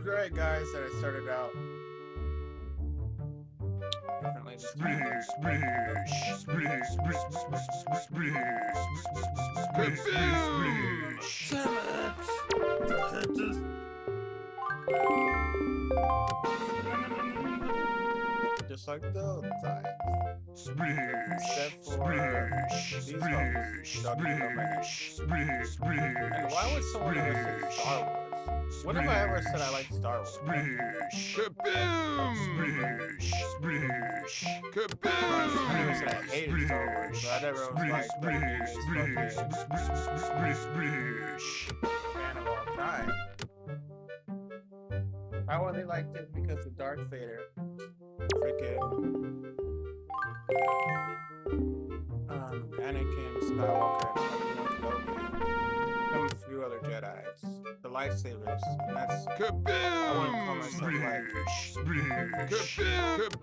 right, guys, that I started out differently this time. Splish, splish, splish, splish, splish, splish, splish, Just like the old times. splish, Except for splish, these hosts, Dr. Roman. splish, splish, And why would someone ever say Star Wars? When have I ever said I like Star Wars? Splish, kaboom, splish, splish, kaboom. I never said I hated Star Wars, but I never was like the biggest fucking fan of all time. I only liked it because of Darth Vader. Freaking Anakin Skywalker and Obi-Wan Kenobi, and a few other Jedis, the lightsabers, and that's I wouldn't call myself like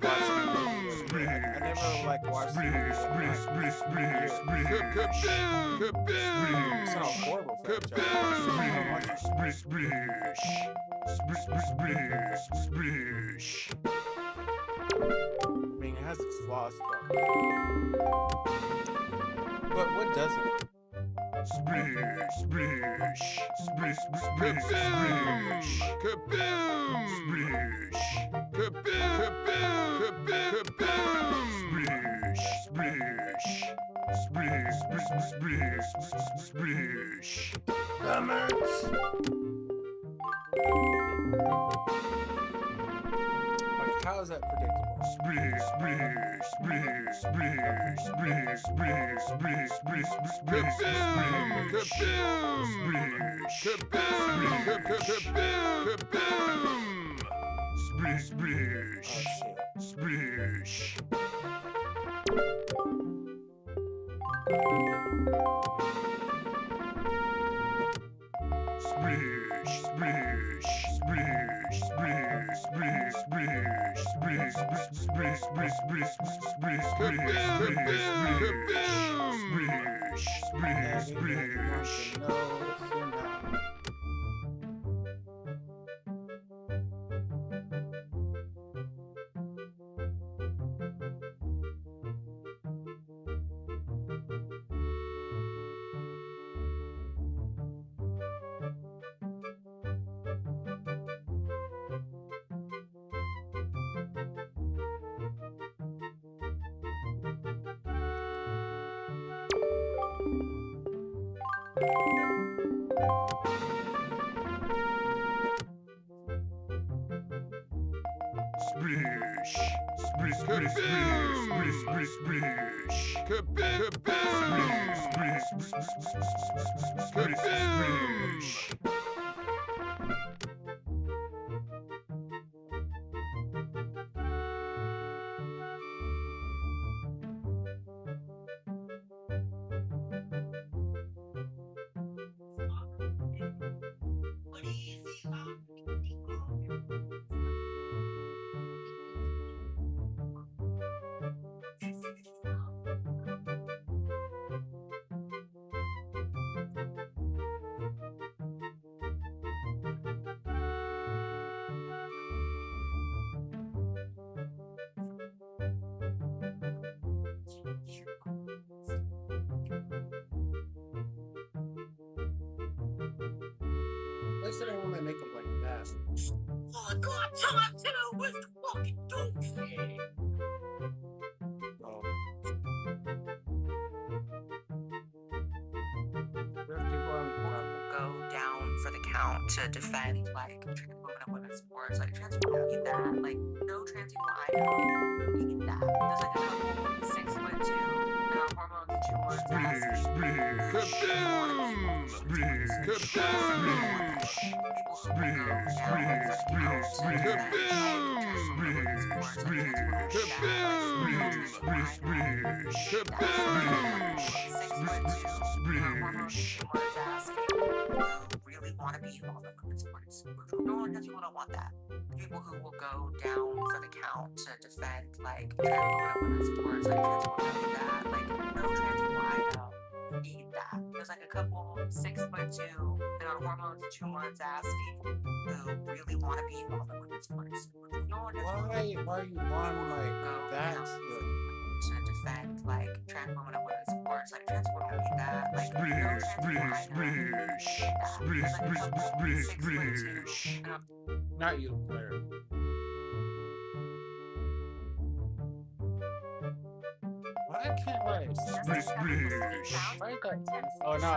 watching movies. I never like watched movies. It's not a horrible franchise. I mean, it has its flaws, but what doesn't? Splish, splish, splish, splish, splish, kaboom, splish, kaboom, kaboom, splish, splish, splish, splish, splish, splish. Damn it! Like, how is that predictable? Splish, splish, splish, splish, splish, splish, splish, splish, splish, splish, splish, splish. Splish, splish, splish, splish, splish, splish, splish, splish, splish, splish, splish, splish, splish, splish. Splish, splish, splish, splish, splish, splish, kaboom, splish, splish, splish, splish. At least I don't want to make them like that. All I got time to was the fucking dope shit. Oh. There's people on Go down for the count to defend like trans women and women's sports, like trans women need that, like no trans people I know need that. There's like a couple 6'2", and our hormones 2 months Splish, splish, kaboom, splish, kaboom, splish, splish, splish, splish, kaboom, splish, splish, kaboom, splish, splish, kaboom, splish, splish. Really want to be involved in women's sports. No one does people don't want that. People who will go down for the count to defend like trans women's sports, like trans women need that. Like no trans people I know need that. There's like a couple 6'2", they're on hormones 2 months ass people who really want to be sports. No one does Why you want like that? to defend like trans women and women's sports. Like trans women don't need that. Like no trans people I know need that. 6'2". Not you, Claire. Why can't I? Why that? Oh no,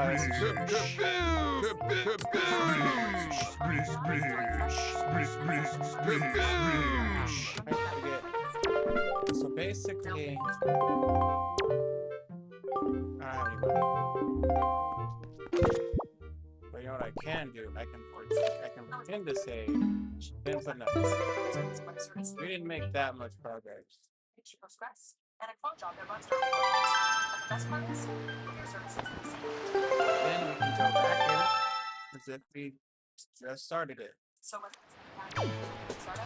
so basically, I don't even know. But you know what I can do? I can pretend to say things like nuts. We didn't make that much progress. And a clone job that runs their own programs. And the best part is, your services in the same. Then we can go back in as if we just started it. So what's the startup?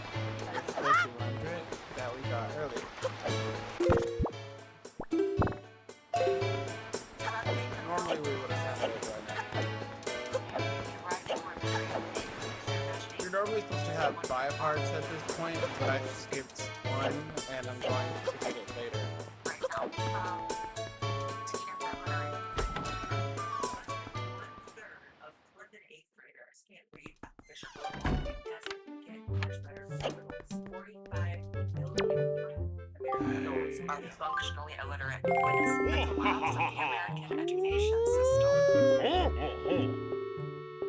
It's the 200 that we got earlier. Normally we would have had it by now. You're normally supposed to have 5 hearts at this point, but I just skipped 1 and I'm going to get it later. Are functionally illiterate. Witness the collapse of the American education system.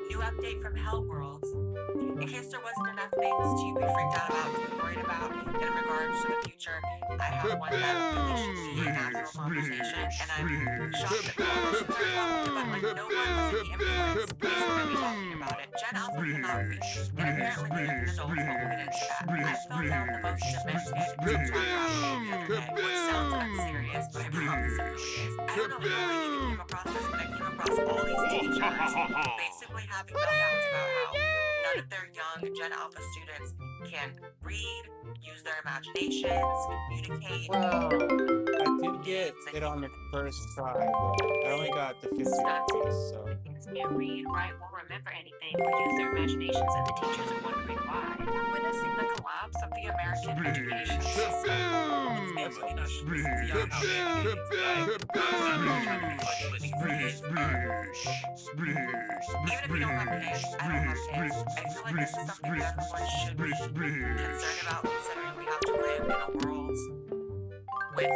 New update from Hell Worlds. In case there wasn't enough things to be freaked out about and worried about in regards to the future, I have one that really should be a natural conversation, and I'm shocked that politicians are talking about like no one with any influence is really talking about it. Gen Alpha cannot reach, and apparently the adults won't get into that. I fell down the most demented TikTok rabbit hole the other day, which sounds unserious, but I promise it really is. I don't know how I even came across this, but I came across all these teachers basically having meltdowns about how none of their young Gen Alpha students can read, use their imaginations, communicate. Well, I did get it on the first try, but I only got the 50 piece, so. Kids can't read, write, or remember anything, or use their imaginations, and the teachers are wondering why. We're witnessing the collapse of the American education system. Even if you don't have kids, I don't have kids. I feel like this is something that everyone should be concerned about, considering we have to live in a world with,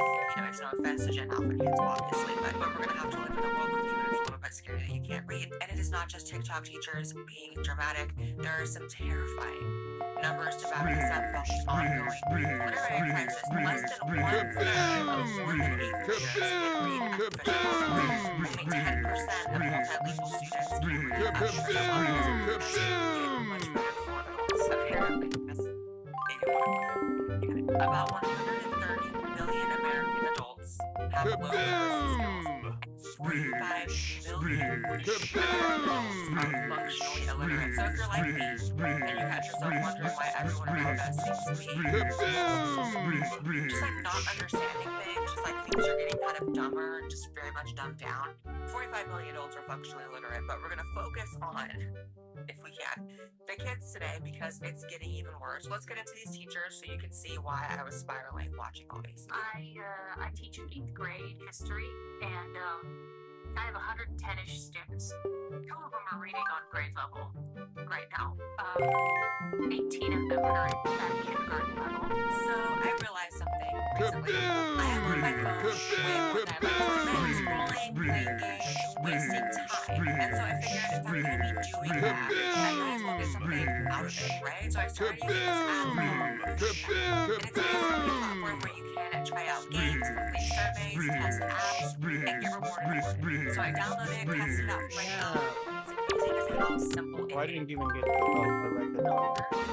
it's no offense to Gen Alpha kids, obviously, but we're gonna have to live in a world with you, and it's a little bit scary that you can't read. And it is not just TikTok teachers being dramatic. There are some terrifying numbers to back this up about the ongoing literary crisis. Less than 1% of 4 than 8 graders can read at official levels. Only 10% of multilingual students can read at official levels. That's getting much better for adults, apparently. Maybe one. About 130 million American adults have low literacy skills. 45 million American adults are functionally illiterate. So if you're like me, and you catch yourself wondering why everyone around us seems to be just like not understanding things, just like things are getting kind of dumber, just very much dumbed down. 45 million adults are functionally illiterate, but we're gonna focus on, if we can, the kids today because it's getting even worse. Let's get into these teachers so you can see why I was spiraling watching all these. I teach 8th grade history, and I have 110-ish students. 2 of them are reading on grade level right now. 18 of them are at kindergarten level. So I realized something recently. I am on my phone way more than I like to admit, scrolling, playing games, wasting time. And so I figured if I'm going to be doing that, I might as well get something out of it, right? So I started using this app called Moonshot. And it's basically a platform where you can try out games, complete surveys, test apps, and get rewarded for it. So I downloaded it, tested it out right now. It's amazing as how simple it is. Why didn't you even get the regular?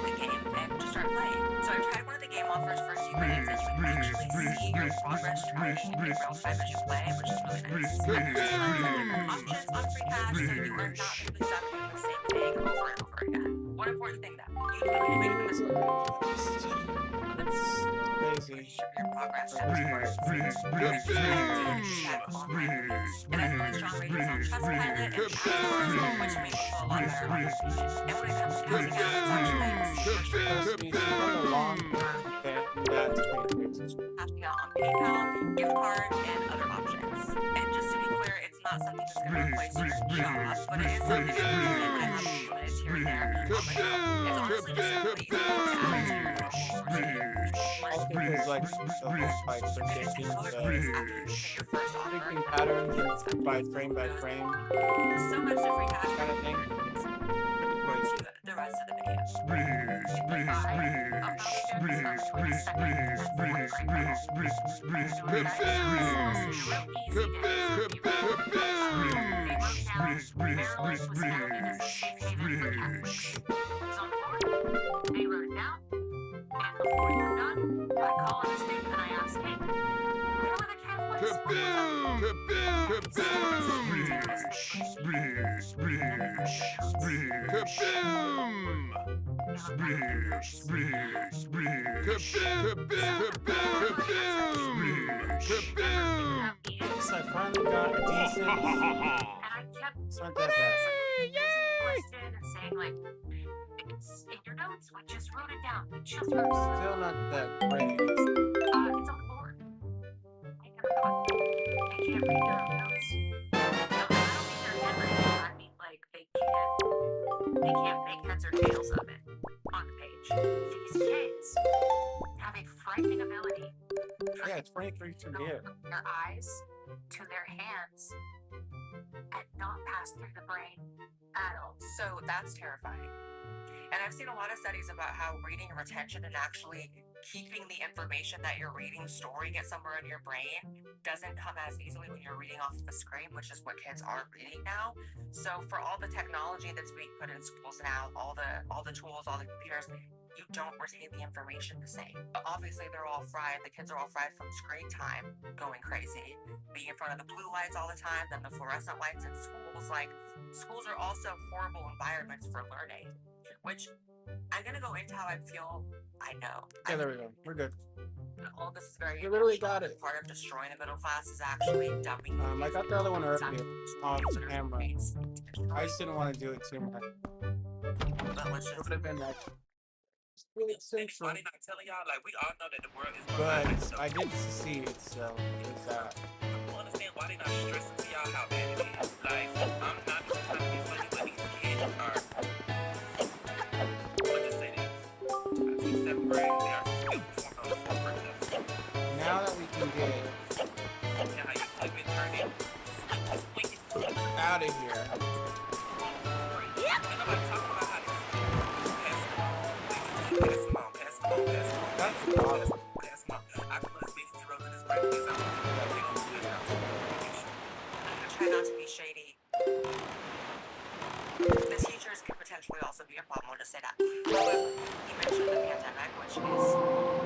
The game and just start playing. So I tried one of the game offers for a few minutes, and you can actually see your progress tracking in real time as you play, which is really nice. And there's tons of different options on free cash, so you are not going to be stuck doing the same thing over and over again. One important thing that you can do is Crazy. your progress afterwards. Check online reviews. And I have really strong ratings on Trustpilot and Apple, which makes it a lot better on your page. And when it comes to counting out, it's actually Trust me, she's on the long term. Okay, that's 23. Cashing out on PayPal, gift cards, and other options. And just to be clear, it's not something that's going to replace your job, but it is something that you can have implemented here and there. It's honestly just a really easy to add to your All because like so like predicting your first offer. predicting patterns and by frame So much to free cash kind of thing. It's pretty crazy. the rest of the video. They wrote it down, and before we were done, I call on the state and I ask, hey, where were the Catholics? Yes, I finally got a decent. And I kept It's not that bad. question and saying like, it's in your notes. We just wrote it down. We just wrote it down. Still not that great. It's on the board. I never got it. They can't read their own notes. Now, I don't mean they're handwritten. I mean like they can't make heads or tails of it on the page. These kids have a frightening ability for Yeah, it's 23 to go get. from their eyes to their hands and not pass through the brain at all. So that's terrifying. And I've seen a lot of studies about how reading and retention and actually keeping the information that you're reading, storing it somewhere in your brain, doesn't come as easily when you're reading off of a screen, which is what kids are reading now. So for all the technology that's being put in schools now, all the tools, all the computers, you don't retain the information the same. But obviously they're all fried. The kids are all fried from screen time, going crazy, being in front of the blue lights all the time, then the fluorescent lights in schools. Like, schools are also horrible environments for learning, which I'm gonna go into how I feel. I know. Yeah, there we go. We're good. All of this is very You literally emotional. got it. Part of destroying the middle class is actually dumping. I got the other one earlier off Exactly. camera. I just didn't want to do it too much. But let's It just would have been like really essential. Anybody not telling y'all, like, we all know that the world is behind, But so I did succeed, so there's that. I don't understand why they not stressing to y'all how bad it is. Like, I'm not even trying to be funny, but these kids are. I'll just say this. I teach 7th grade, they are still performing on the 4th grade level. Now that we can get You know how you flip and turn it? Swing it, swing it. out of here, And nobody talking about how they pass them on, pass them on, pass them on, that's the pass them on, problem. pass them on. I can put a big zero to this break because I'm they gonna do it now. I try not to be shady. The teachers could potentially also be a problem. I'll just say that. However, you mentioned the pandemic, which is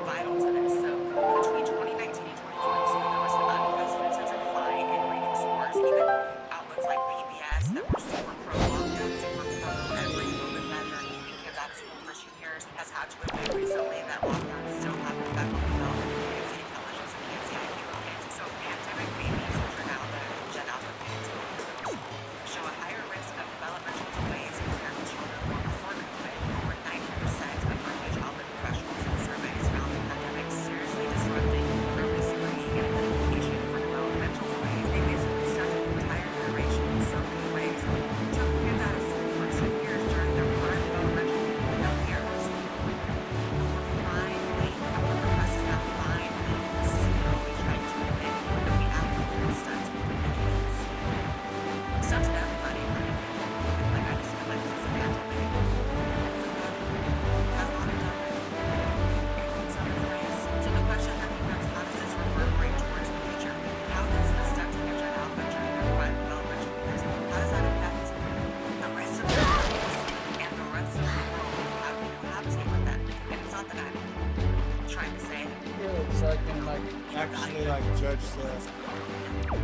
vital to this. So between 2019 and 2022, there was an unprecedented decline in reading scores. Even outlets like PBS that were super pro lockdown, super pro every COVID measure, keeping kids out of school for 2 years, has had to admit recently that lockdowns still have an effect on development of kids, the intelligence of kids, the IQ of kids. So pandemic babies, which are now the Gen Alpha kids going through middle school, show a higher risk of developmental delays compared to children born before COVID. Over 90% of early childhood professionals in surveys found the pandemic seriously disrupting early screening and identification for developmental delays. They basically stunted the entire generation in so many ways. Took kids out of school for 2 years during their prime developmental years. Finally, the press is now finally slowly trying to admit that we absolutely stunted the kids. Stunted everybody, right? Like, I just feel like this is a pandemic. Has not been done in so many ways. So the question then becomes, how does this reverberate towards the future? How does the stunting of Gen Alpha during their prime developmental years, how does that affect the rest of their lives and the rest of the world? How do we cohabitate with them? And it's not that I'm trying to say so I can like actually like judge the.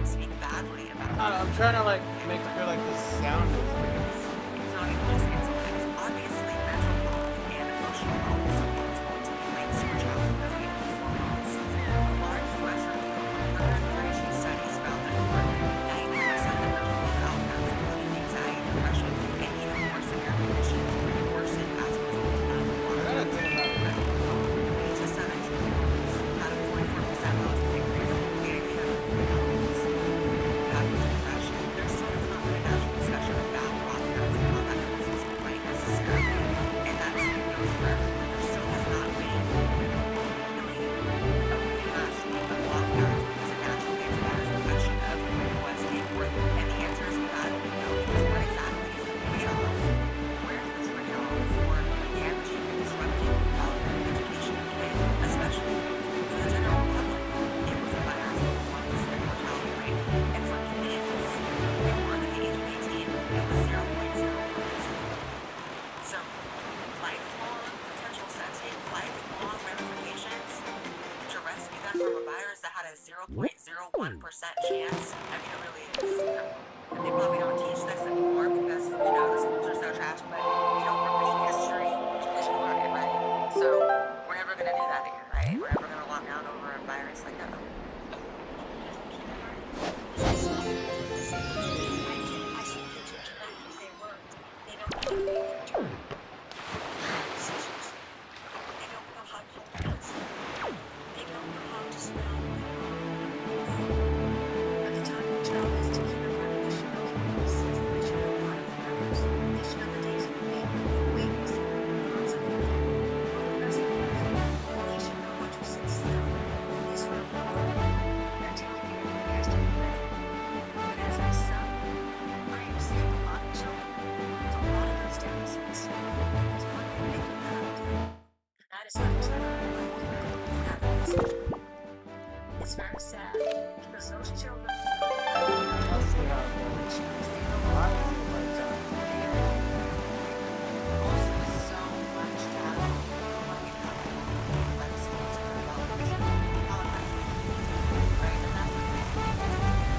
speak badly about I'm trying to like make it feel like the sound is. It's not even just intellect. Obviously, mental health and emotional health is something that's going to be linked to your child's ability to perform on school. A large U.S. Federation studies found that over 90% of mental health outcomes, including anxiety, depression, and even more severe conditions, worsen as a result of 1% chance. I mean, it really is. And they probably don't teach this anymore because, you know, the schools are so trash, but, you know, repeat history because you learn it, right? So, we're never going to do that here, right? We're never going to lock down over a virus like that. It's very sad because those children I'll see how it goes. I feel like that. Also, so much data. Like, that's what's about how it has right? And that's the thing.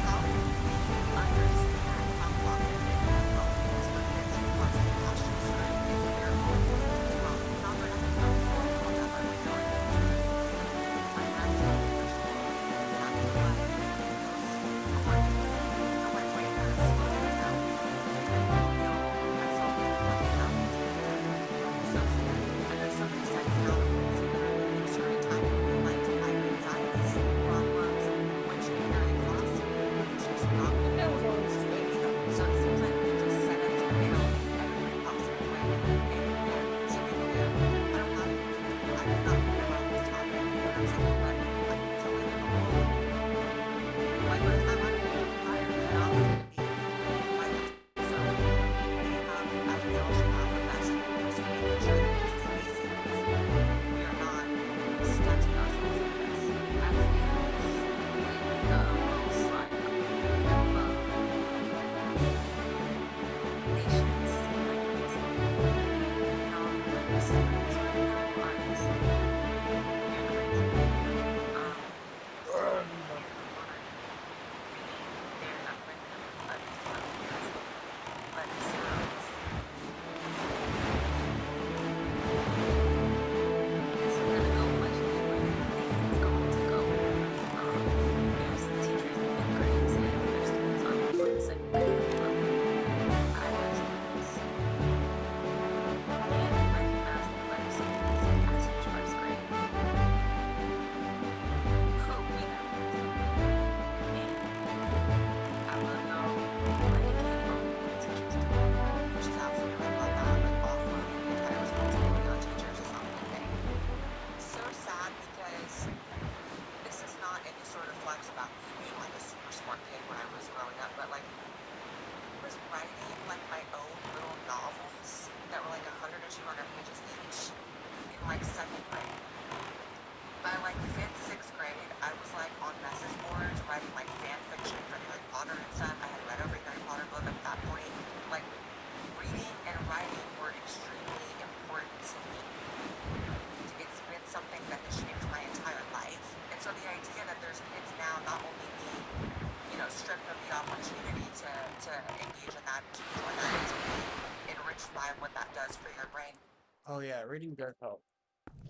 How do we understand how long it is? How it's for kids who want to watch this, right? If they're all well, not for nothing, not for whatever we're doing. And that's what we're not realizing those coordinates, the right way to slow it down. So scary. And there's so many signs now that literally in certain time in your life to higher anxieties, problems, which if you're exhausted, it's just not good. So it seems like we just set up to fail in every possible way. And so we do. I don't have I did not know about this topic, you know what I'm saying? But I'm totally in the whole like by the time I'm higher than I was gonna be like so we have as we all should have with that just making sure that it's spacing we are not stunting ourselves in this. She's absolutely right about that. Like offloading the entire responsibility on teachers is not a good thing. It's so sad because this is not any sort of flex about me being like a super smart kid when I was growing up, but like I was writing like my own little novels that were like 100 or 200 pages each in like second grade. By like 5th, 6th grade, I was like on message boards writing like fan fiction for Harry Potter and stuff. I had read every Harry Potter book at that point. Like reading and writing were extremely important to me. It's been something that has shaped my entire life. And so the idea that there's kids now not only being, you know, stripped of the opportunity to engage in that, to join that, and to be enriched by what that does for your brain, Oh yeah, reading does help.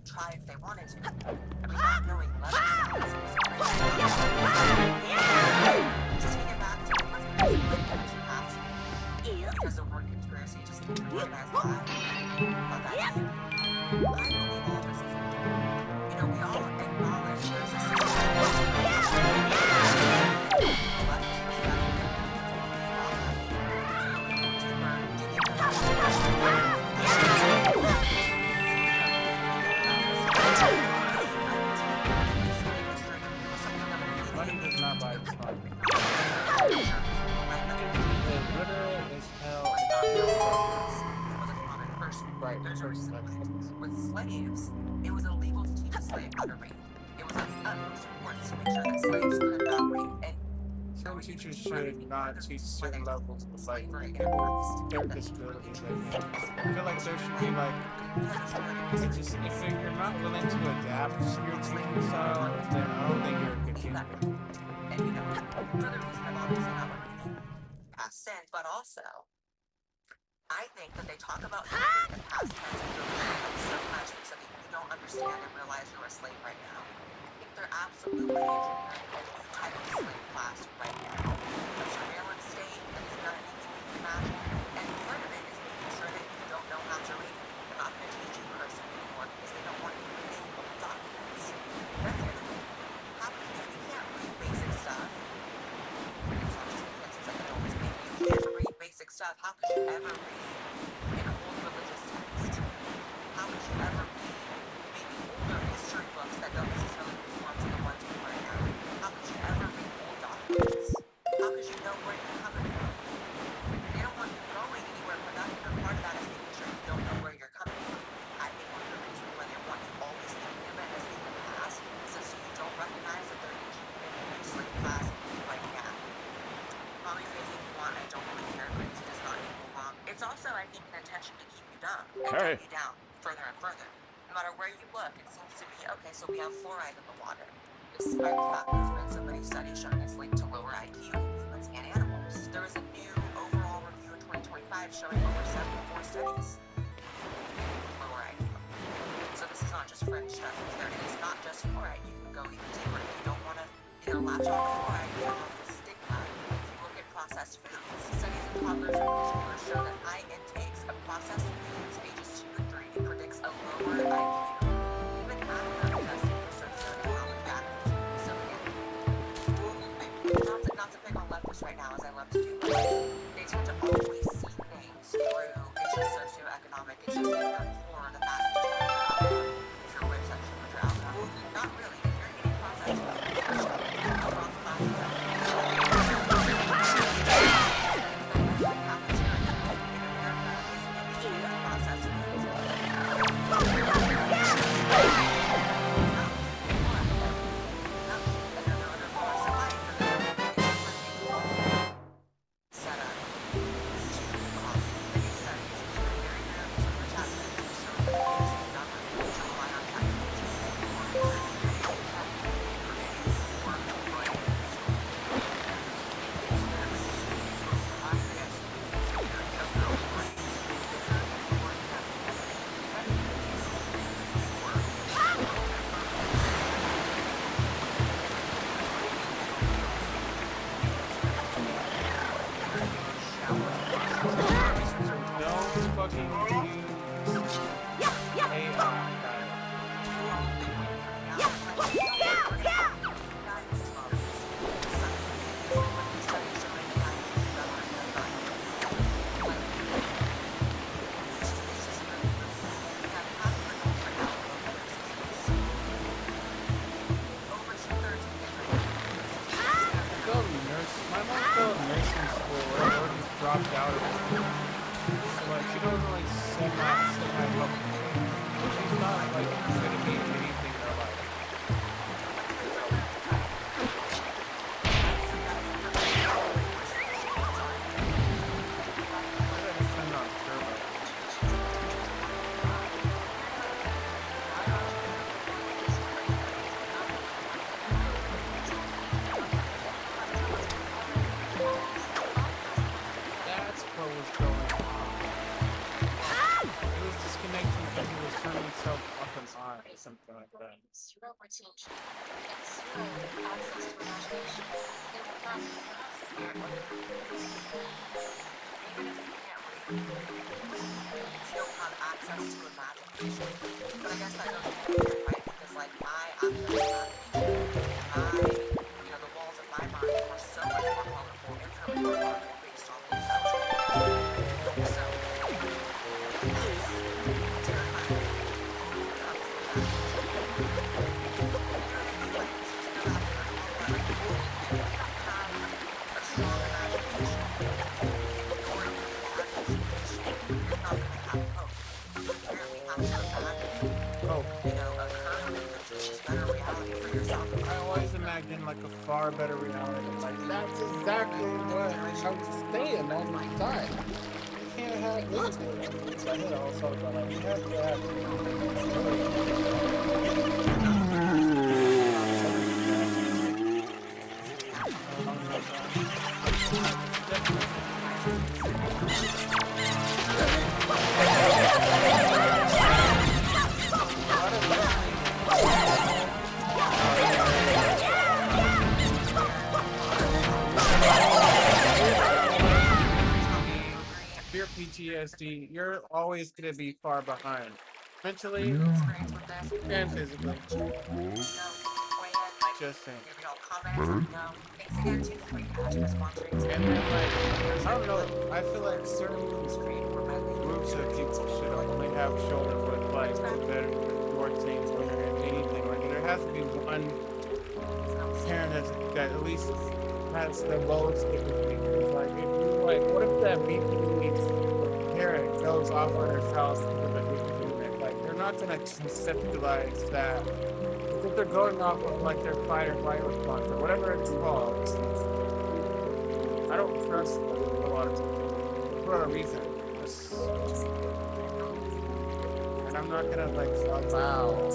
try if they wanted to. I mean, not knowing letter sounds is great. Just to get back to the conspiracy theory that you have to, because the word conspiracy just means organized lie. Not that deep. I believe all this is real. You know, we all acknowledge there's a system that works for us. A leftist perspective, it's only about money. If you go deeper, do you think there's Money does not buy this life. It's literal as hell. Right, There's a reason right. why. With slaves, it was illegal to teach a slave how to read. It was of the utmost importance to make sure that slaves could not read. And Some teachers should not teach certain levels of like slavery and their disabilities. I feel like there should be like it's just if you're not willing to adapt your teaching style, then I don't think you're a good teacher. And you know, for the reason I'm obviously not repeating past tense, but also I think that they talk about slavery in past tense and you're repeating so much so that you don't understand and realize you're a slave right now. I think they're absolutely engineering a new type of slave class right now. A surveillance state that is not anything you can imagine. And part of it is making sure that you don't know how to read. They're not going to teach you cursive anymore because they don't want you reading documents. That's the other thing. How can you, if you can't read basic stuff, it's not just the kids, it's like adults, if you can't read basic stuff, how could you ever read an old religious text? How could you ever read maybe older history books that don't necessarily conform to the ones we learn now? How could you ever read old documents? How could you know where you're coming from? They don't want you going anywhere productive, or part of that is making sure you don't know where you're coming from. I think one of the reasons why they want you always thinking of it as in the past is so you don't recognize that they're engineering a new slave class right now. Call me crazy if you want, I don't really care. Crazy does not equal wrong. It's also, I think, an intention to keep you dumb and dumb you down further and further. No matter where you look, it seems to be, okay, so we have fluoride in the water. Despite the fact there's been so many studies showing it's linked to lower IQ in humans and animals. There was a new overall review in 2025 showing over 74 studies with lower IQ. So this is not just fringe stuff either. It is not just fluoride. You can go even deeper if you don't want to, latch on to fluoride because of the stigma. If you look at processed foods, studies in toddlers and preschoolers show that high intakes of processed foods ages 2 to 3 predicts a lower IQ even after adjusting for socioeconomic factors. So again, not to pick on leftists right now, as I love to do, but they tend to always see things through it's just socioeconomic, it's just if you're poor, the fact that if you're rich, that should your outcome. Not really. If you're eating processed food, especially across classes, processed Don't fucking use AI. My mom failed nursing school and already dropped out of it. So like she doesn't like semi help me. She's not like gonna be anything in her life. I'm not sure about it. That's what was going on. It was disconnecting because he was turning himself up and on or something like that. Zero retention and zero access to imagination. They will not fear Even if you can't read, you don't have access to imagination. But I guess that goes hand in hand, right? Because like my access to imagination, the walls of my mind were so much more colorful, infinitely more colorful based on things I was reading. So it's terrifying when it comes to imagination. I always imagine in like a far better reality. Like that's exactly what I'm saying all the time. You can't have this. I hear all sorts about like you have to have. Your PTSD, you're always gonna be far behind, mentally Experience with this. and physically. No, weigh in, like, Just saying. give me all comments. No, thanks again to free cash for sponsoring. And then, like, I don't know. I feel like certain Screen or my link. groups of people should only have children with like better more teens or anything. Like there has to be one parent that at least has the most empathy. It's like if you like, what if that BPD parent goes off on herself because of BPD? Like they're not gonna conceptualize that. If they're going off of like their fight or flight response or whatever it's called, I don't trust them a lot of times for a reason. And I'm not gonna like allow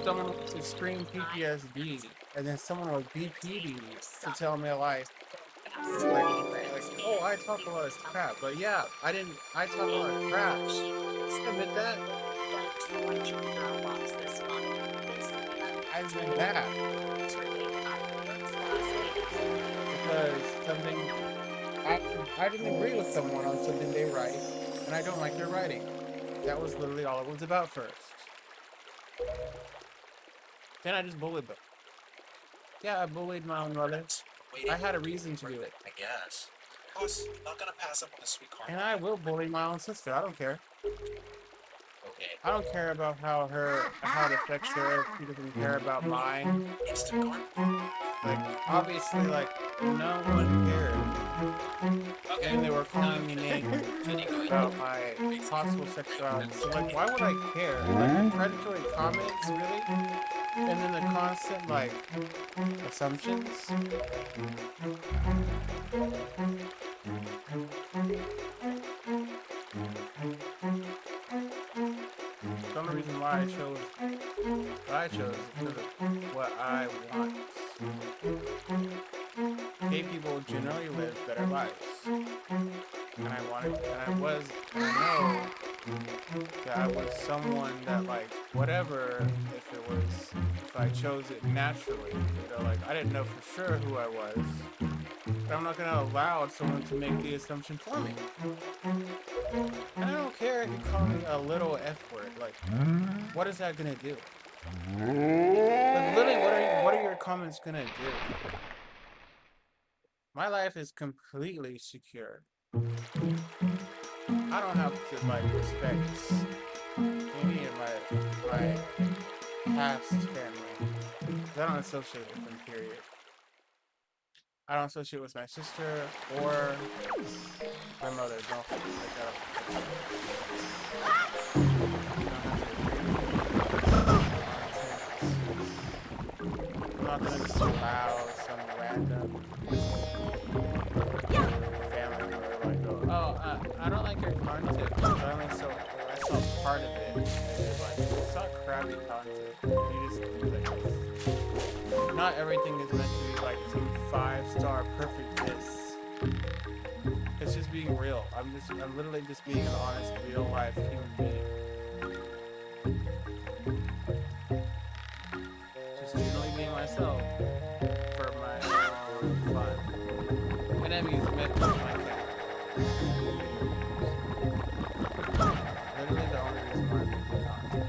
someone to scream PTSD and then someone with BPD to tell me a lie. Like, oh, I talk a lot of crap, but yeah, I talk a lot of crap. Admit that. I admit that. Because something, I didn't agree with someone on something they write, and I don't like their writing. That was literally all it was about first. Then I just bullied them. Yeah, I bullied my own mother. I had a reason to do it. I guess. Plus, not gonna pass up on the sweet corn. And I will bully my own sister. I don't care. Okay. I don't care about how it affects her. She doesn't care about mine. Instant corn. Like, obviously, like, no one cared. Okay. And they were calling me names about my possible sexuality. So, like, why would I care? Like, the predatory comments, really? And then the constant, like, assumptions. The only reason why I chose what I chose is because of what I want. Gay people generally live better lives. And I know that I was someone that, like, whatever, if I chose it naturally, like, I didn't know for sure who I was, but I'm not gonna allow someone to make the assumption for me. And I don't care if you call me a little F word, like, what is that gonna do? Like, literally, what are your comments gonna do? My life is completely secure. I don't have to, like, respect any of my past family. 'Cause I don't associate with them, period. I don't associate with my sister or my mother. Don't like that. I'm not gonna just allow some random family member like go, oh, I don't like your content because I saw part of it. And it's like, it's not crappy content. You just like, not everything is meant to be like some 5-star perfectness. It's just being real. I'm literally just being an honest, real life human being. Just generally being myself for my own fun. And amusement with my cat. Literally the only reason why I'm making content.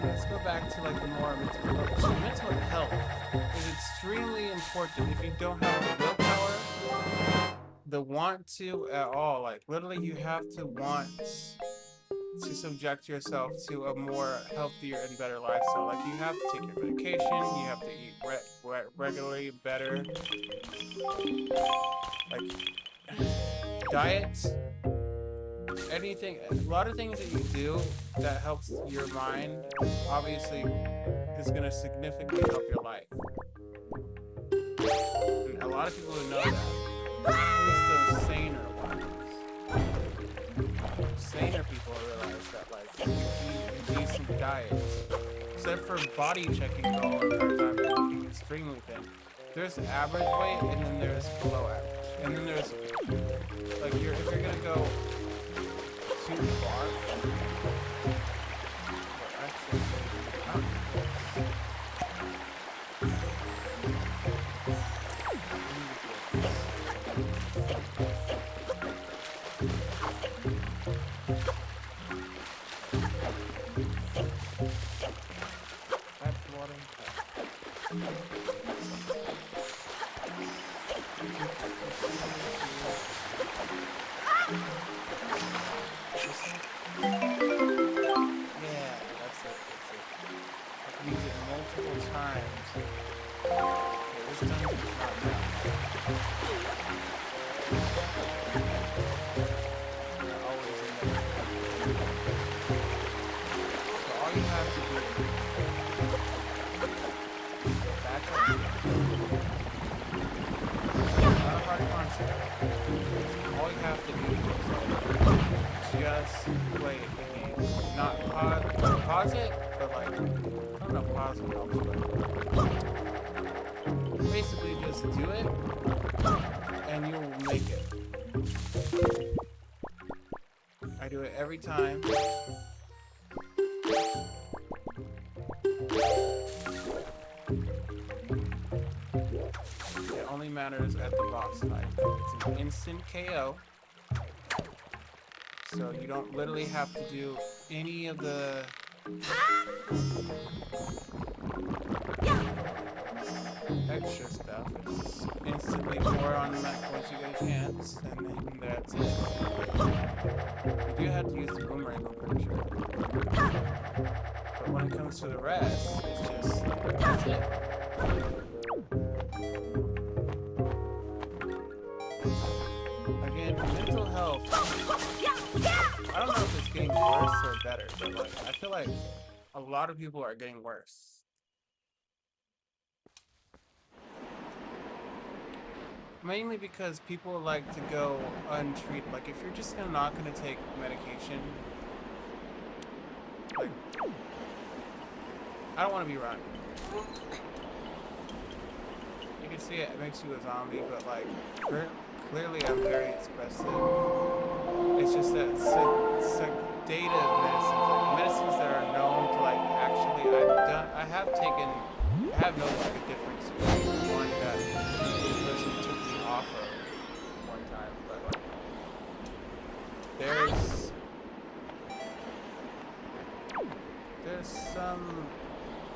Let's go back to like the more mental health is extremely important. If you don't have the willpower, the want to at all, like literally you have to want to subject yourself to a more healthier and better lifestyle. Like you have to take your medication, you have to eat regularly better. Like diets, anything, a lot of things that you do that helps your mind, obviously, is gonna significantly help your life. And a lot of people don't know that. At least the saner ones. Saner people realize that, like, if you eat a decent diet, except for body checking all the time and looking extremely thin, there's average weight and then there's below average. And then there's, like, if you're gonna go too far, well, actually, I don't know. Pause it, but like, I don't know, pause it helps, but basically just do it, and you'll make it. I do it every time. It only matters at the boss fight. It's an instant KO. So you don't literally have to do any of the extra stuff. It's just instantly pour on the map once you get a chance, and then that's it. You do have to use the boomerang, I'm pretty sure. But when it comes to the rest, it's just, that's it. Again, mental health, I don't know if it's getting worse or better, but like, I feel like a lot of people are getting worse. Mainly because people like to go untreated. Like, if you're just not gonna take medication, like, I don't want to be around you. You can see it makes you a zombie, but like, clearly I'm very expressive. It's just that sedative medicines, like medicines that are known to like actually, I have noticed like a difference between one that this person took me off of one time, but like,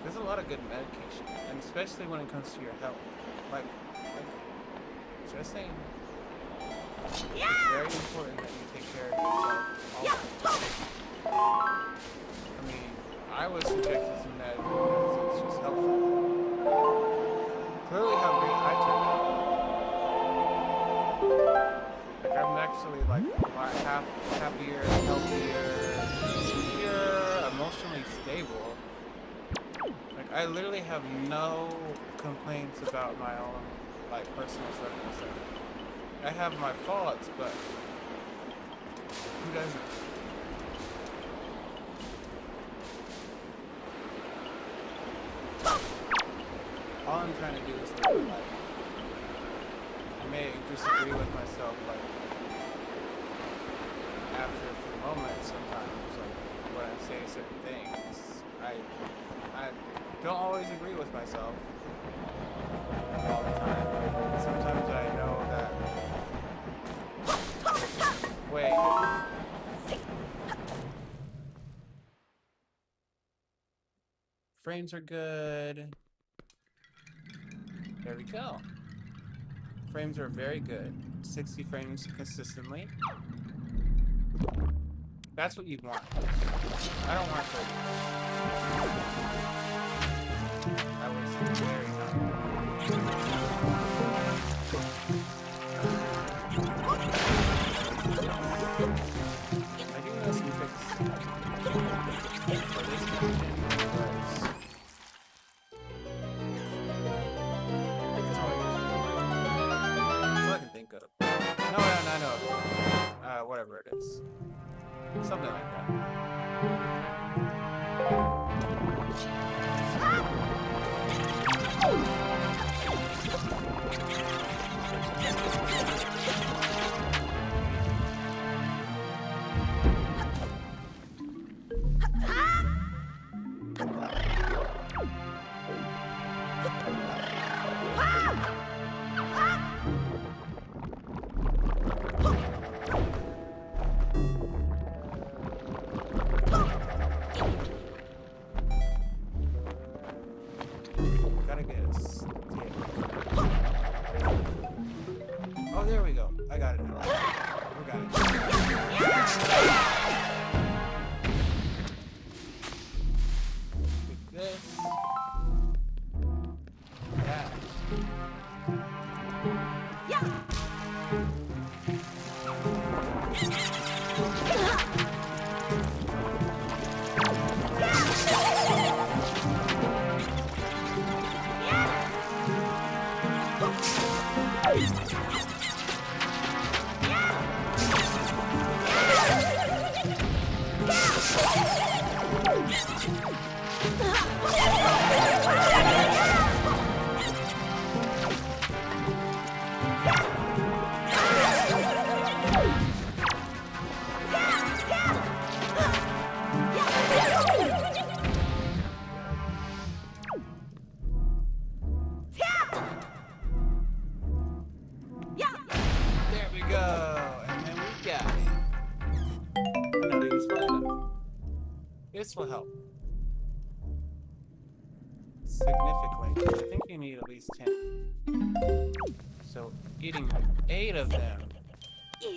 there's a lot of good medication, and especially when it comes to your health. Like just saying. It's very important that you take care of yourself always. I mean, I was subjected to meds because it's just helpful. Clearly how great I turned out. Like, I'm actually like a lot happier, healthier, secure, emotionally stable. Like, I literally have no complaints about my own like personal circumstances. I have my faults, but who doesn't? All I'm trying to do is live my life. I may disagree with myself, like, after a few moments sometimes, like, when I say certain things. I don't always agree with myself all the time. Sometimes I know that wait. Frames are good. There we go. Frames are very good. 60 frames consistently. That's what you want. I don't want 30. I was very happy. go to. No, I know. Whatever it is. Something like that. Gotta get a stick. Oh, there we go. I got it now. We got it. Take this. Yeah. There we go, and then we got it. Another useful item. This will help significantly. I think you need at least 10. So eating 8 of them. 3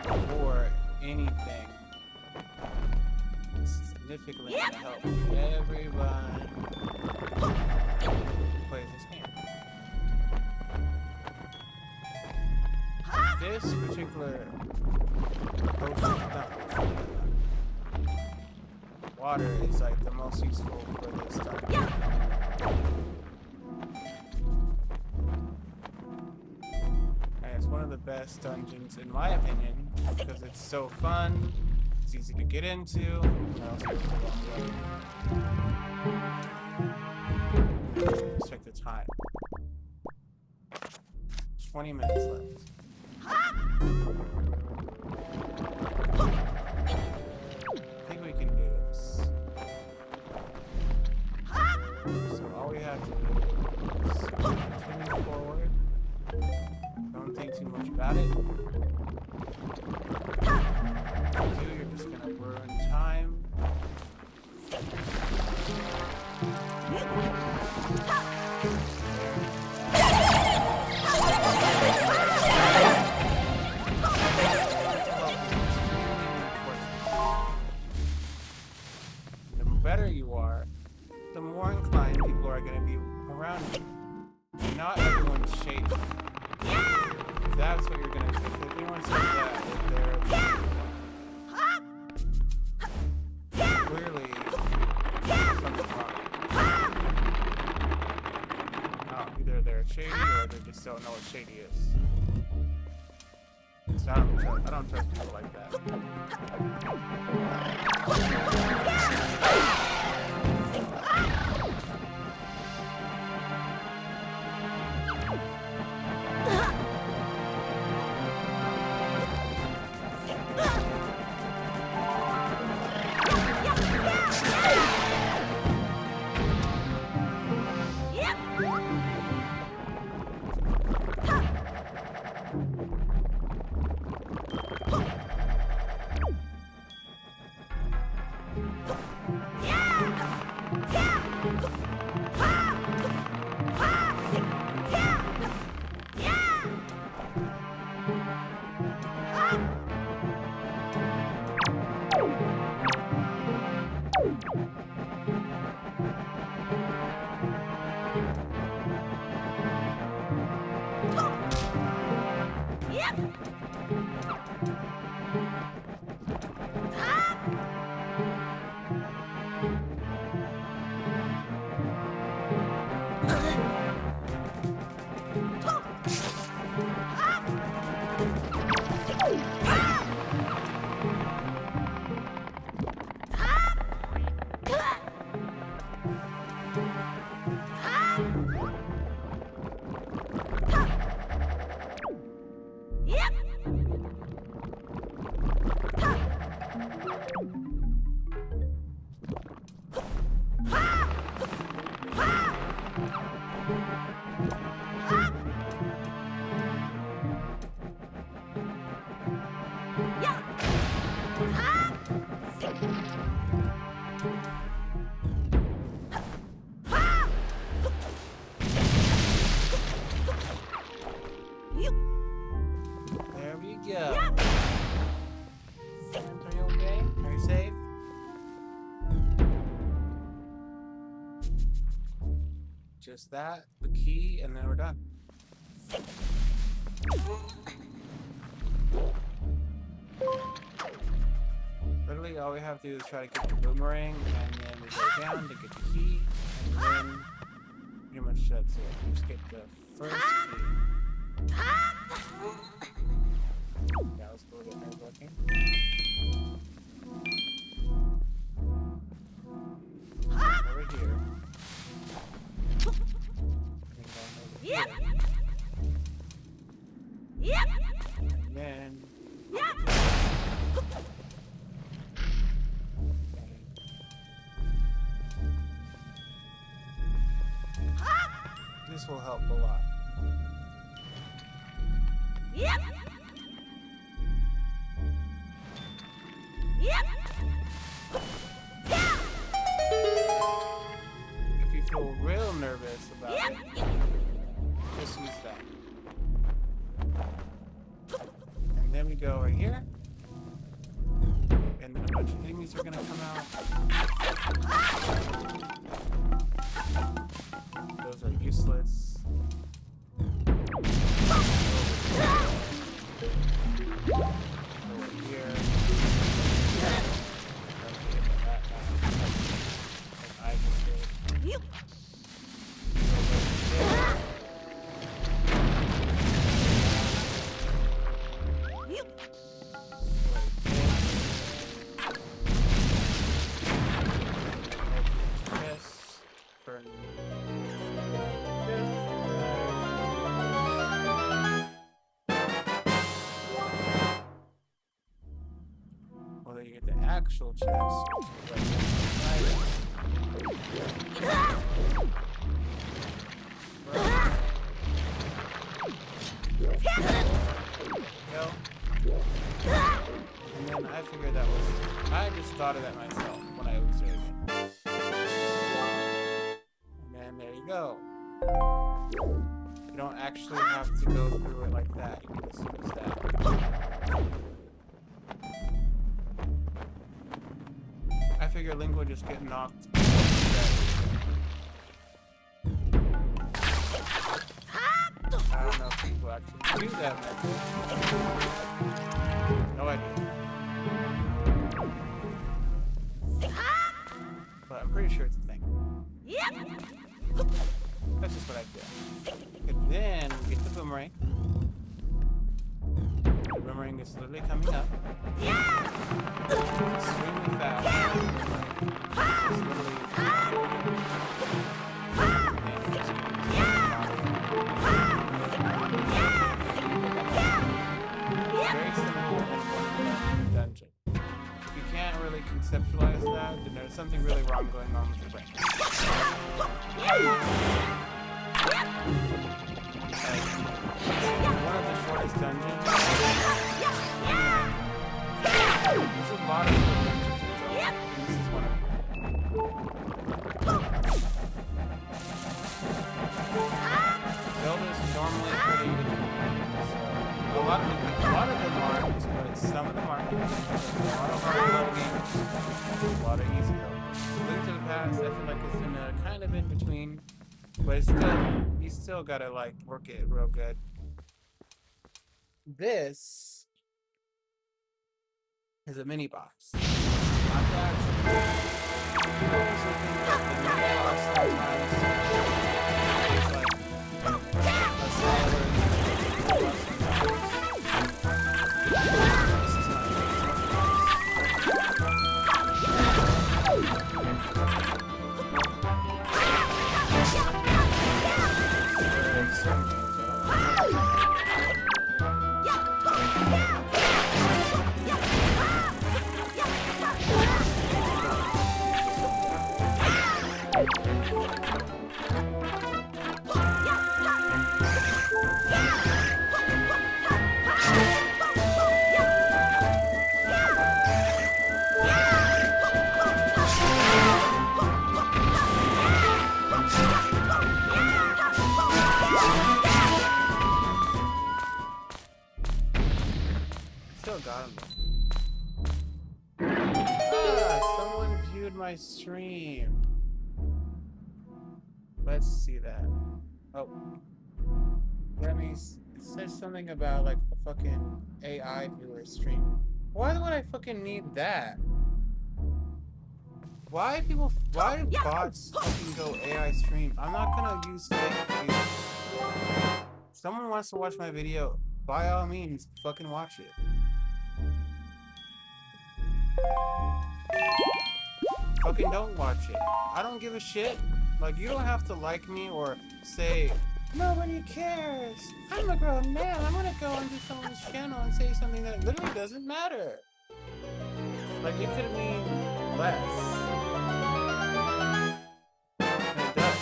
before anything is significantly gonna help everyone who plays this game. This particular potion, water is like the most useful for this time. And it's one of the best dungeons in my opinion because it's so fun, it's easy to get into, and also it's a long way. Let's check the time. 20 minutes left. I think we can do this. So all we have to do is continue forward. Don't think too much about it. You're just gonna burn time. The better you are, the more inclined people are going to be around you. Not everyone's shady. If that's what you're going to do, if anyone says that, they're clearly something wrong. Either they're shady or they just don't know what shady is. So I don't trust people like that. There we go. Friends, are you okay? Are you safe? Just that, the key, and then we're done. Literally, all we have to do is try to get the boomerang, and then we go down to get the key, and then pretty much that's it. We just get the first key. Yeah, let's go get nerve looking. Over here. And then over here. And then. This will help a lot. If you feel real nervous about it, just use that. And then we go over here. And then a bunch of enemies are gonna come out. Those are useless. Over here. I just did. Well, then you get the actual chest, which is like and then I figured that was, I just thought of that myself when I was doing it. And then there you go. You don't actually have to go through it like that. You can just use that. I figure Link would just get knocked. I don't know if people actually do that method. No idea. But I'm pretty sure it's a thing. That's just what I feel. And then we get the boomerang. The boomerang is literally coming up. It's extremely fast. It's literally very simple and dungeon. If you can't really conceptualize that, then there's something really wrong going on with your brain. One of the shortest dungeons. There's a lot of short dungeons in Zelda, and this is one of them. Zelda is normally pretty intermediate, so a lot of them aren't, but some of them are. There's a lot of hard level games, a lot of easy though. Link to the Past, I feel like it's in a kind of in between. But it's still, you still gotta like work it real good. This is a mini boss. Not the actual boss. I usually think that the mini boss sometimes is like a solid boss sometimes. This is not certain games that are my stream. Let's see that. Oh. That means it says something about like a fucking AI viewer stream. Why would I fucking need that? Why do bots fucking go AI stream? I'm not gonna use fake views. If someone wants to watch my video, by all means, fucking watch it. Fucking don't watch it. I don't give a shit. Like, you don't have to like me or say, nobody cares. I'm a grown man. I'm gonna go onto someone's channel and say something that literally doesn't matter. Like, it could mean less. And it does.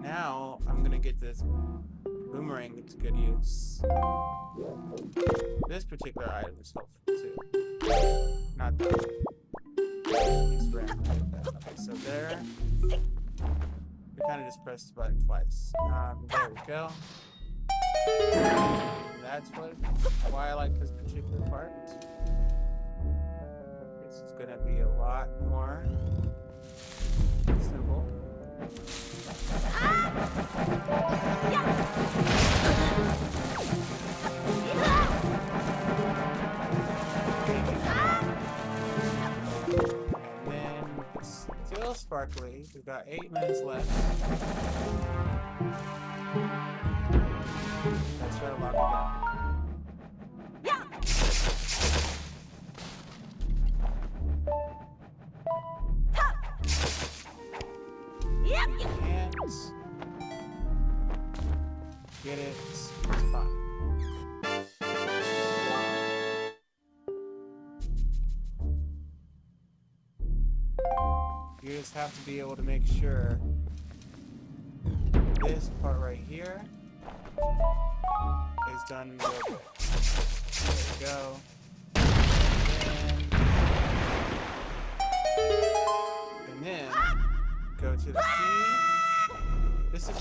Now, I'm gonna get this boomerang into good use. This particular item is helpful too. Not that. He's random like that. Okay, so there. We kind of just pressed the button twice. There we go. That's why I like this particular part. This is gonna be a lot more simple. And then it's still sparkly. We've got 8 minutes left. Let's try to lock it down. Can't get it. It's fine. You just have to be able to make sure this part right here is done real good. There we go. And then go to the key. This is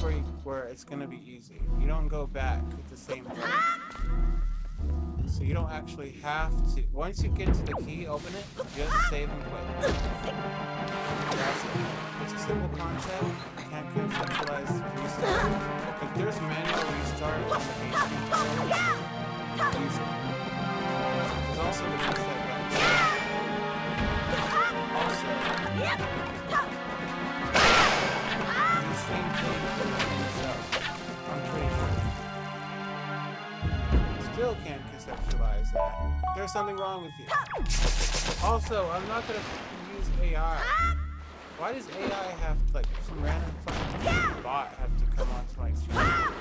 where it's gonna be easy. You don't go back at the same time. So you don't actually have to. Once you get to the key, open it, just save and quit. That's it. It's a simple concept. You can't conceptualize restart. If there's manual restart on the game, use it. There's also the reset button. Also, the same thing for the game itself. I'm pretty sure. Still can't conceptualize that. There's something wrong with you. Also, I'm not gonna use AI. Why does AI have to, like, some random fucking bot have to come onto my stream?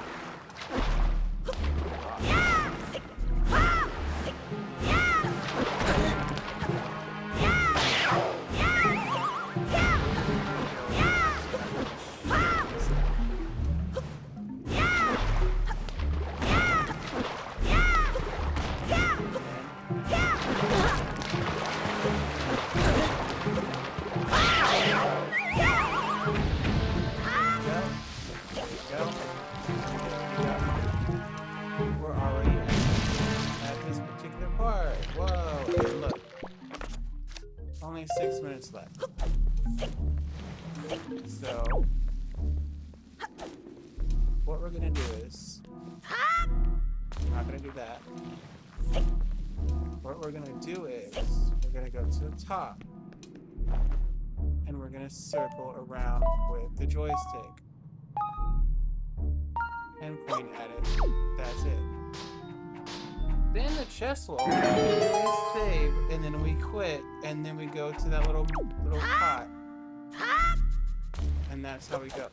We're already at this particular part. Whoa, and look. Only 6 minutes left. So, what we're gonna do is, I'm not gonna do that. What we're gonna do is, we're gonna go to the top. And we're gonna circle around with the joystick. And point at it. That's it. Then the chest will open, we save, and then we quit, and then we go to that little pot. And that's how we go.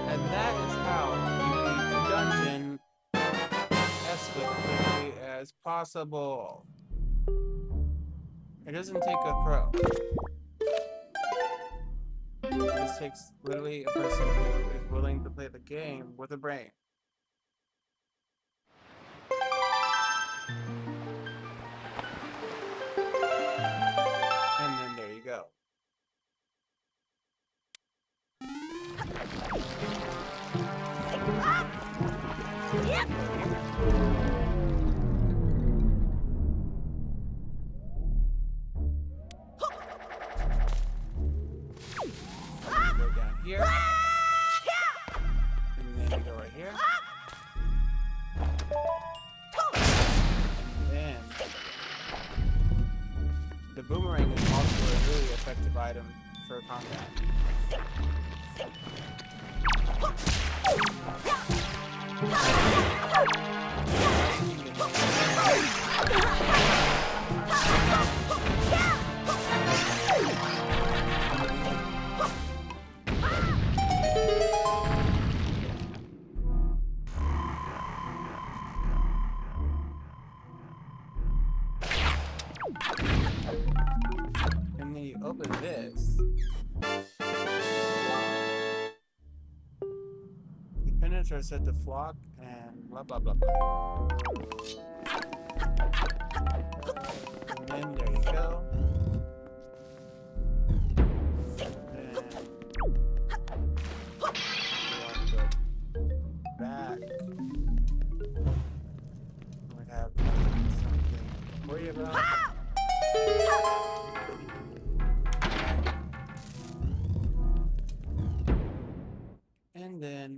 And that is how you beat the dungeon as quickly as possible. It doesn't take a pro. This takes literally a person who is willing to play the game with a brain. And then there you go. boomerang is also a really effective item for combat. And then you open this. The pendants are set to flock and blah blah blah blah. And then there you go. And you want to go back. We have something to worry about. And then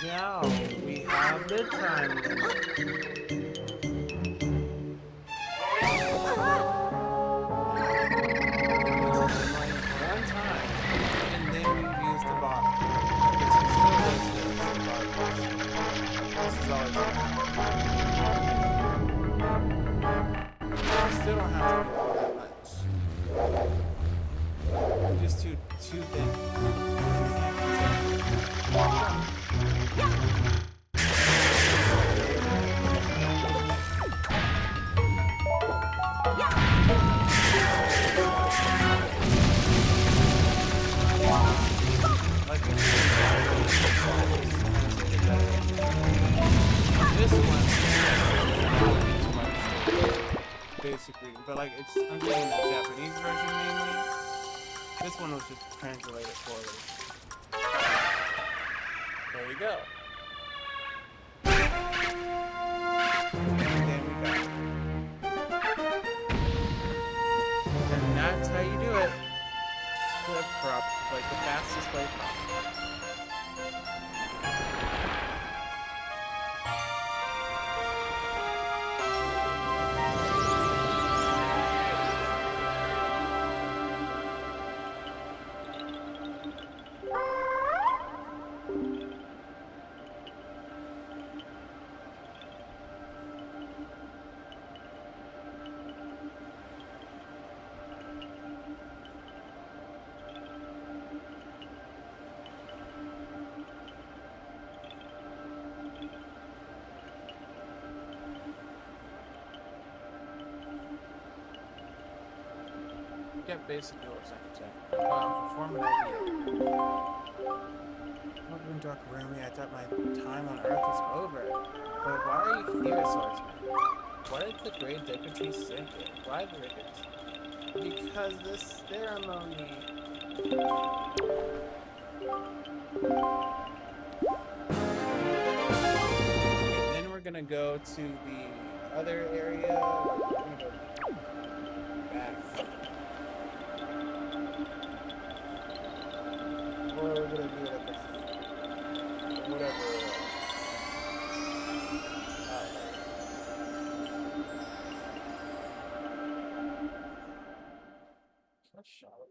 now we have the time limit. One time, and then you use the bottle. Because you still does this. This is always going to happen. You still don't have to do all that much. You just do two things. This one basically, but like I'm getting the Japanese version mainly. This one was just translated poorly. There you go. And then we got it. And that's how you do it. The fastest way possible. That basically looks like a tank. Performing idea. Welcome to Dark-Rumi. I thought my time on Earth was over. But why are you here, swordsman? Why did the Great Dignity sink it? Why the rickets? Because this ceremony... And then we're gonna go to the other area. We're gonna go back. Or we're gonna do like a whatever. That's solid.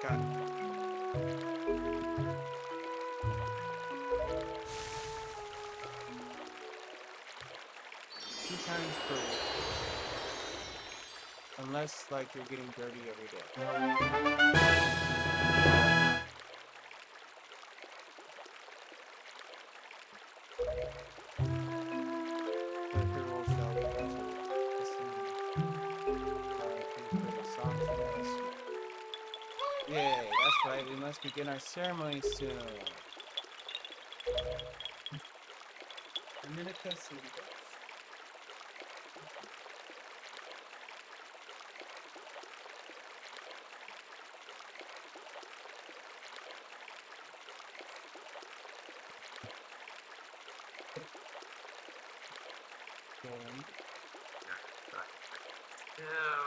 Got it. 2 times per week. Unless, like, you're getting dirty every day. The rules shall right, we must begin our ceremony soon. I'm gonna cuss you.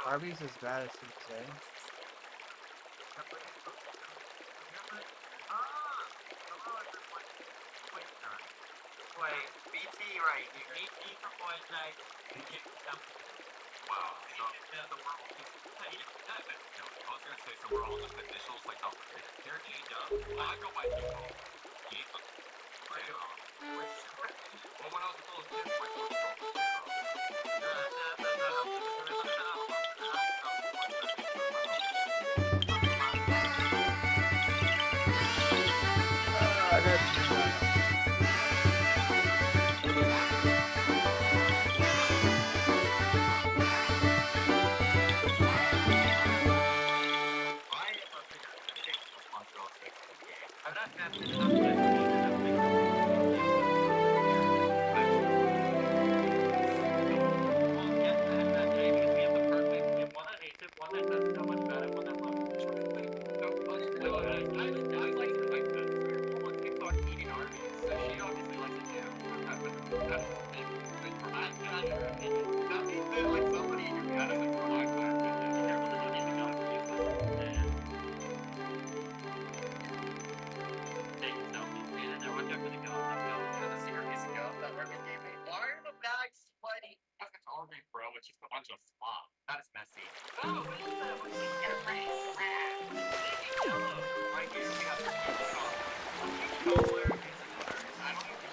Arby's as bad as you say. Wait, BT, right? You need me for boys night. You get some. Wow. So the world is. I was gonna say somewhere all just initials like how here E-Dub. I go by Debo. Jesus. Well, when I was a little kid, my first it's just a bunch of slop. That is messy. Oh, what is that? What is it? Get a race. Right here, we got the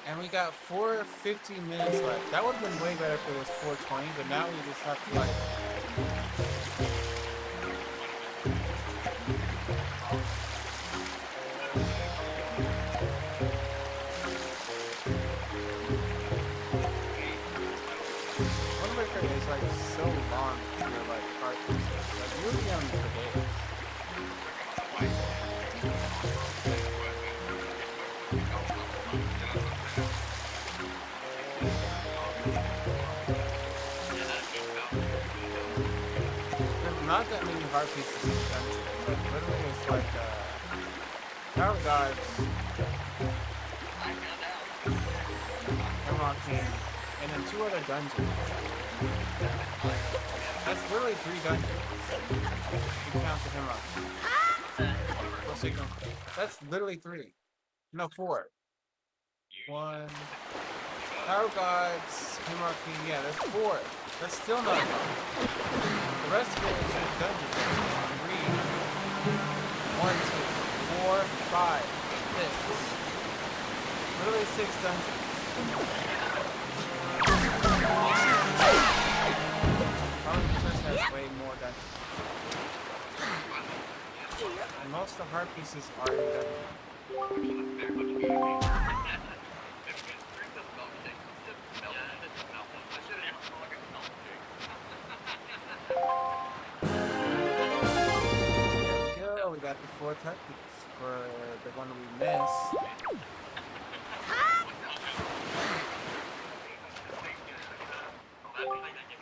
And we got 4:50 minutes left. That would have been way better if it was 4:20, but now we just have to like. Is like so long for like art and stuff. Like you'll be on for days. There's not that many heart pieces in the dungeon. Like literally it's like Tower Gods, Hemlock King, and then 2 other dungeons. That's literally 3 dungeons. You count the Hemlock. That's literally 3. No, 4. 1. Power Gods, Hemlock King, yeah, that's 4. That's still not enough. The rest of it is just dungeons. 3. 1, 2, 4, 5, 6. Literally 6 dungeons. Has way more dungeons. And most of the heart pieces are in There we go, we got the 4th heart piece for the one we missed.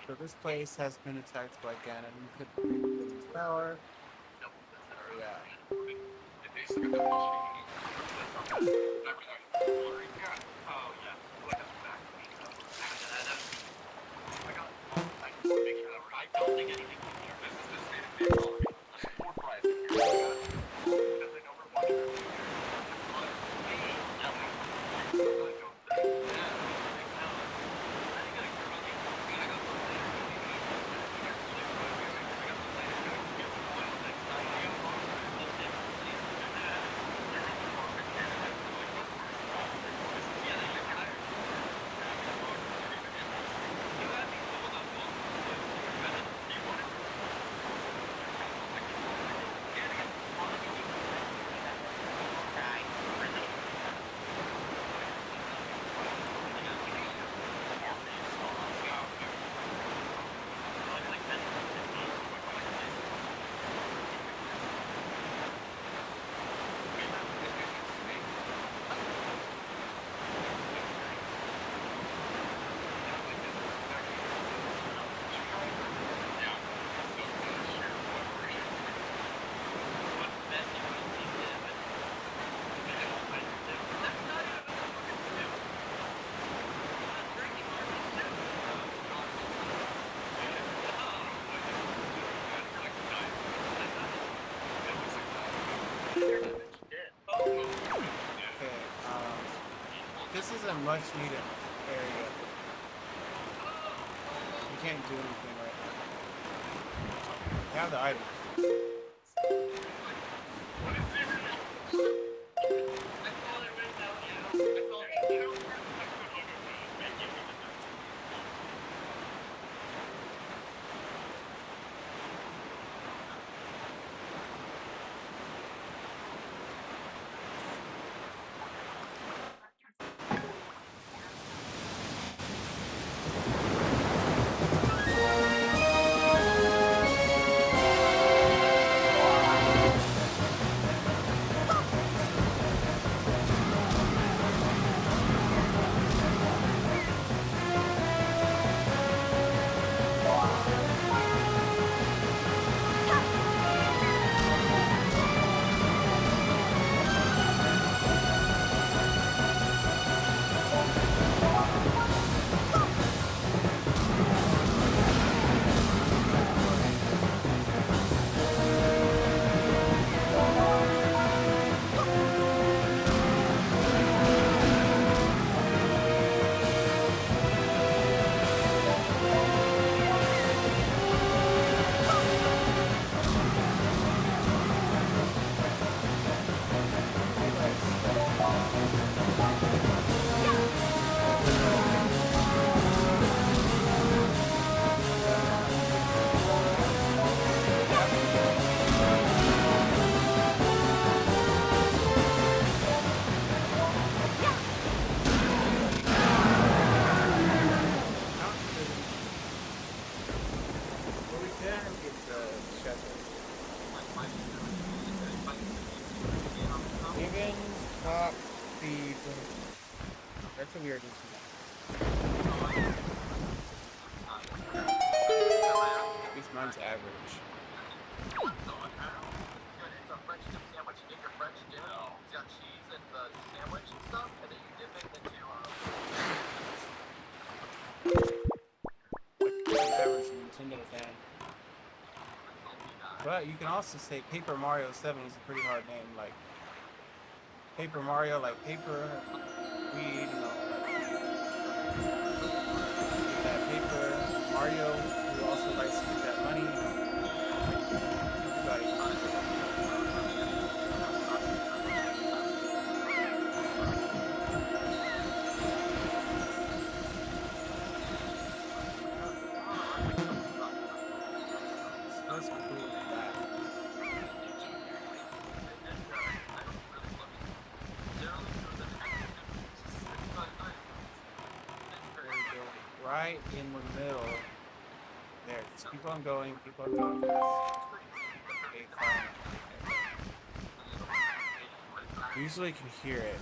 So this place has been attacked by Ganon. You could read the tower. Yeah. is a much needed area. You can't do anything right now. You have the item. That's a weird incident. At least mine's average. Average Nintendo fan. But you can also say Paper Mario 7 is a pretty hard name, like Paper Mario, like paper, weed, you know, like that paper. Mario, who also likes to get that money, you know. Like, let's conclude with that. There we go. Right in the middle. There. Just keep on going, keep on going. Okay, fine. Usually you can hear it.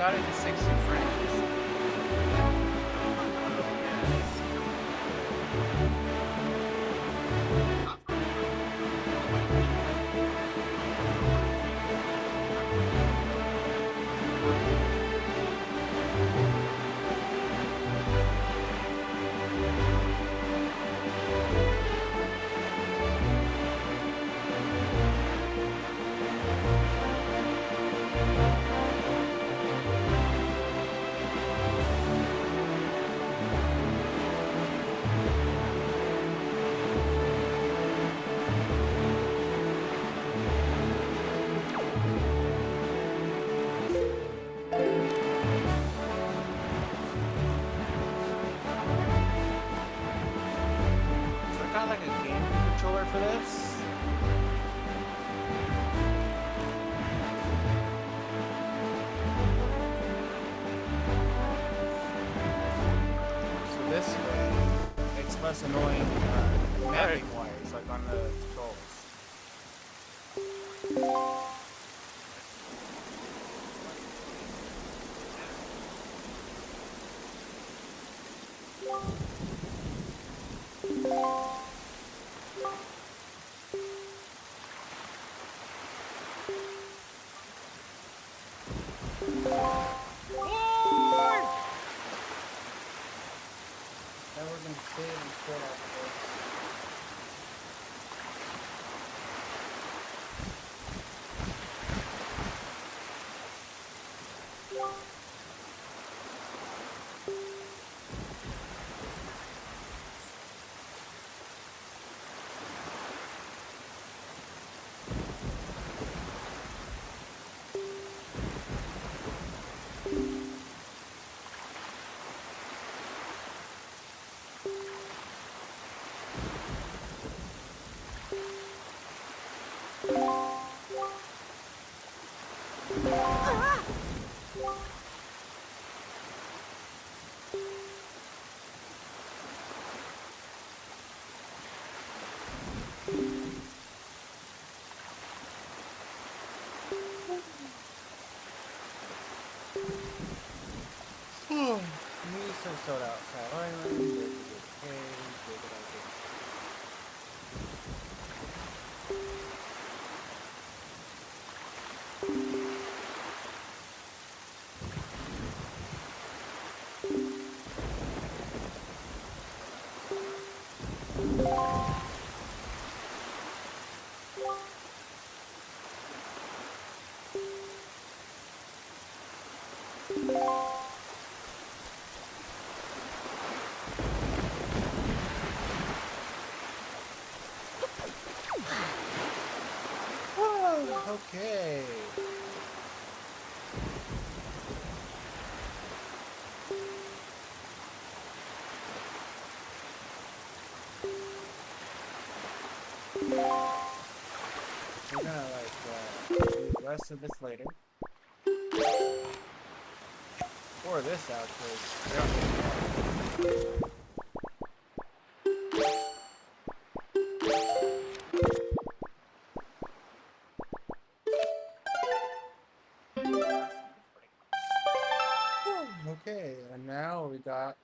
got it to 60 frames. So I got like a game controller for this. So this way, it's less annoying mapping wise, like on the controls. Now we're gonna save and quit off of this. Music sold outside island. Okay. We're gonna do the rest of this later. Or this out, because okay, and now we got